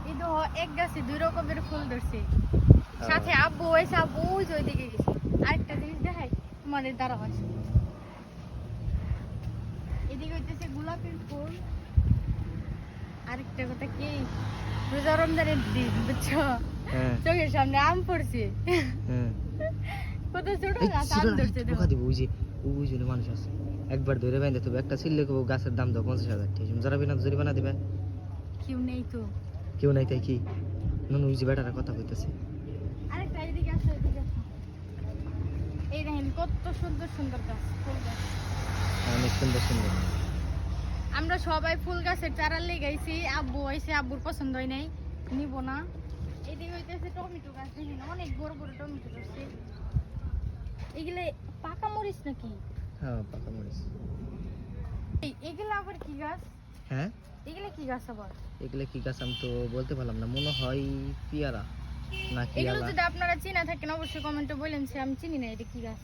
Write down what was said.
এই তো এক গাছে দুই রকমের ফুল ধরছে সাথে আব্বু এসে আব্বু ওই যে ওইদিকে গেছে আরেকটা জিনিস দেখাই তোমাদের দ্বারা হয় এদিকে হইতেছে গোলাপের ফুল আরেকটা কথা কি রোজা রমজানের দিন বুঝছো চোখের সামনে আম পড়ছে কত ছোট গাছ আম ধরছে ওই জন্য মানুষ আছে একবার ধরে বাইন্দে তবে একটা ছিললে গাছের দাম দাও 50,000 টাকা যারা বিনা জরিমানা দিবে কেউ নাই তাই কি নুন ওই যে বেটারা কথা কইতেছে আরেকটা এদিকে আসো এই দেখেন কত সুন্দর সুন্দর গাছ ফুল গাছ অনেক সুন্দর সুন্দর আমরা সবাই ফুল গাছের চারা লাগাইছি আব্বু আইছে আব্বুর পছন্দ হয় নাই নিব না এদিকে হইতেছে টমেটো গাছ দেখেন অনেক বড় বড় টমেটো ধরছে এগুলো পাকা মরিচ নাকি হ্যাঁ পাকা মরিচ এগুলো আবার কি গাছ হ্যাঁ এগুলো কি গাছ আবার এগুলো কি গাছ আমি তো বলতে পারলাম না মনে হয় পিয়ারা নাকি এগুলো যদি আপনারা চিনা থাকেন অবশ্যই কমেন্টে বলেন আমি চিনি না এটা কি গাছ